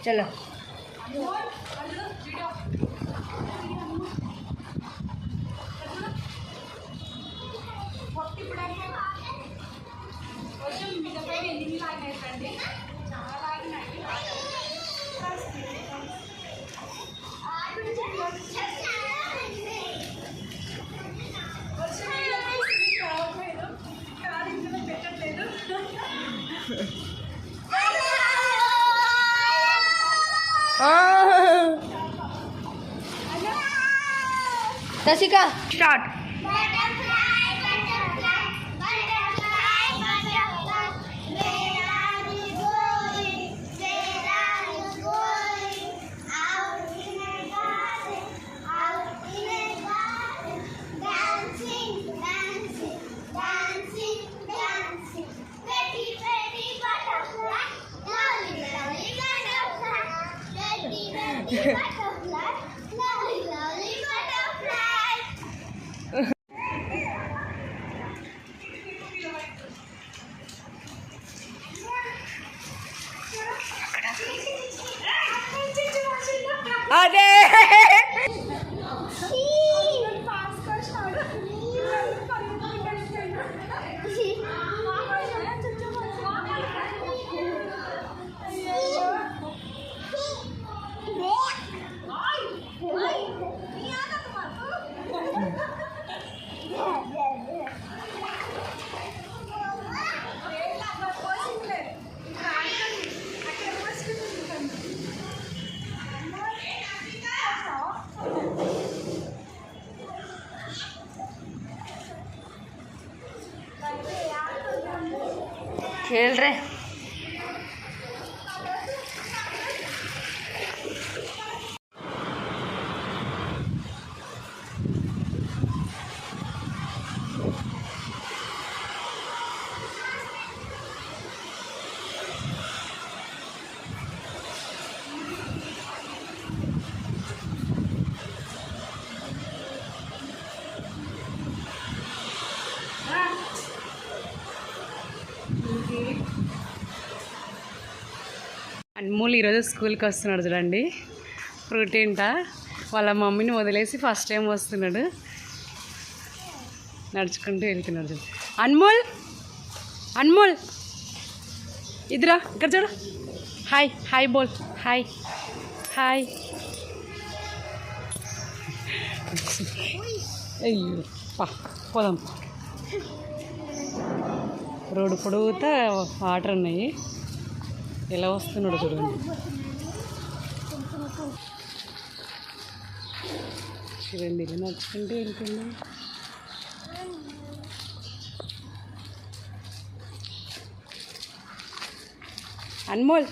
चलो Tasika, start. अरे खेल रहे అన్మోల్ ఈరోజు స్కూల్కి వస్తున్నాడు చూడండి. ఫ్రూట్ ఏంటా వాళ్ళ మమ్మీని వదిలేసి ఫస్ట్ టైం వస్తున్నాడు. నడుచుకుంటూ వెళ్తున్నాడు చూడు. అన్మోల్ అన్మోల్ ఇద్దరా ఇక్కడ చూడు. హాయ్ హాయ్ బోల్. Hi hi. అయ్యో పోదాం. రోడ్డు పొడుగుతా వాటర్ ఉన్నాయి. ఎలా వస్తున్నాడు చూడండి. చూడండి ఇలా నడుచుకుంటూ వెళ్తుంది. అన్మోల్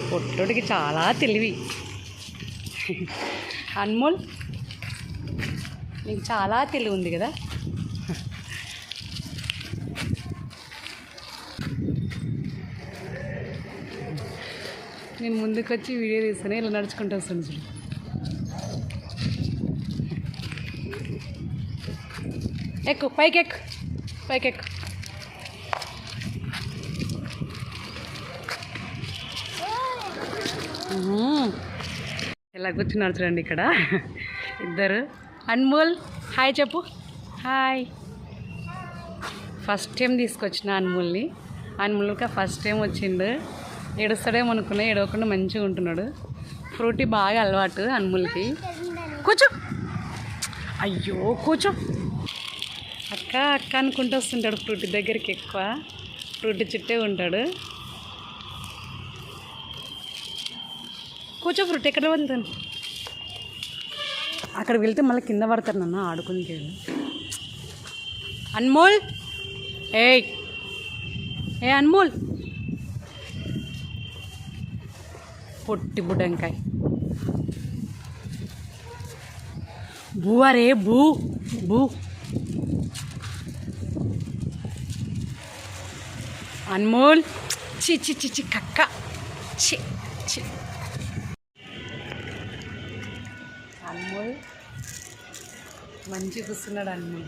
పొట్టోడికి చాలా తెలివి. అన్మోల్ నీకు చాలా తెలివి ఉంది కదా. నేను ముందుకు వచ్చి వీడియో తీస్తానే ఇలా నడుచుకుంటూ వస్తాను చూడు. ఎక్కు పైకి ఎక్కు పైకి ఎక్కు. ఎలా కూర్చున్నారు చూడండి ఇక్కడ ఇద్దరు. అన్మోల్ హాయ్ చెప్పు. హాయ్. ఫస్ట్ టైం తీసుకొచ్చిన అన్మోల్ని. అన్మోల్గా ఫస్ట్ టైం వచ్చిండు. ఏడుస్తాడేమో అనుకున్నా, ఏడవకుండా మంచిగా ఉంటున్నాడు. ఫ్రూటీ బాగా అలవాటు అన్మోల్కి. కూర్చో. అయ్యో కూర్చో. అక్క అక్క అనుకుంటూ వస్తుంటాడు ఫ్రూటీ దగ్గరికి. ఎక్కువ ఫ్రూటీ చుట్టే ఉంటాడు. కూర్చో ఫ్రూట్. ఎక్కడ వెళ్తాను అక్కడికి వెళ్తే మళ్ళీ కింద పడతారు నన్ను ఆడుకుని. అన్మోల్ ఏ ఏ అన్మోల్ పొట్టి బుడ్డంకాయ. బూ అరే బూ బూ. అన్మోల్ చి చి చి చి కక్క చి చి. అన్మోల్ మంచిగా కూర్చున్నాడు. అన్మోల్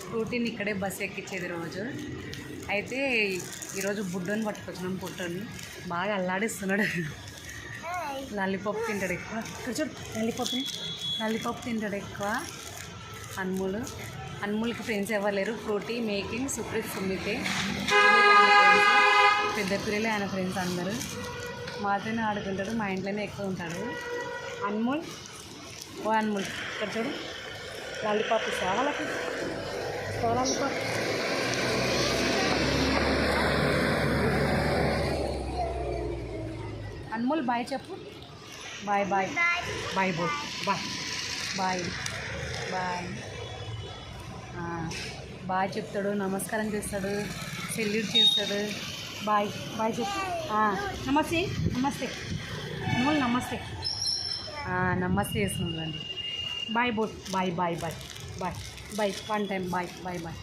ఫ్రూటీని ఇక్కడే బస్సు ఎక్కించేది రోజు. అయితే ఈరోజు బుడ్డని పట్టుకొచ్చినాం. పుట్టని బాగా అల్లాడిస్తున్నాడు. లాలీపాప్ తింటాడు ఎక్కువ. ఇక్కడ చూడు లాలీపాప్ తింటాడు ఎక్కువ అన్మోల్కి ఫ్రెండ్స్ ఎవరు లేరు. ఫ్రూటీ, మేకింగ్, సుప్రీత్, సుమితే పెద్ద పిల్లలే ఆయన ఫ్రెండ్స్ అందరూ. మాతోనే ఆడుకుంటాడు. మా ఇంట్లోనే ఎక్కువ ఉంటాడు అన్మోల్. ఇక్కడ చూడు లాలీపాప్ ఇస్తా వాళ్ళకి. లాలీపాప్ అన్మోల్ బాయ్ చెప్పు. బాయ్ బాయ్ బాయ్ బోల్ బాయ్ బాయ్ బాయ్ బాయ్ చెప్తాడు. నమస్కారం చేస్తాడు. సెల్యూట్ చేస్తాడు. బాయ్ బాయ్ చెప్పు. నమస్తే అన్మోల్ నమస్తే చేస్తున్నాడు అండి. బాయ్ బోల్ bye bye bye bye bye 1 time bye bye bye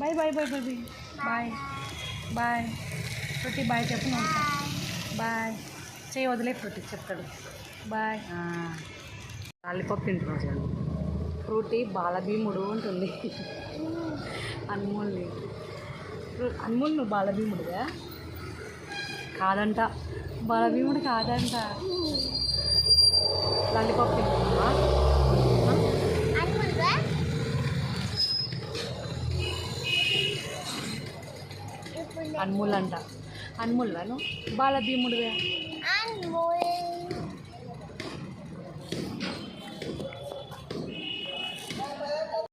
bye bye bye bye bye bye Frooti bye చెప్పు. బాయ్ చేయి వదిలే ఫ్రూటీ చెప్తాడు బాయ్. లాలీపాప్ తింటున్నాడు. ఫ్రూటీ బాలభీముడు ఉంటుంది అన్మోల్ని. అన్మోల్ నువ్వు బాలభీముడుగా కాదంట. బాలభీముడు కాదంట. లాలీపాప్ తింటున్నా. అన్మోల్ అంట. అన్మోల్ నువ్వు బాలభీముడుగా.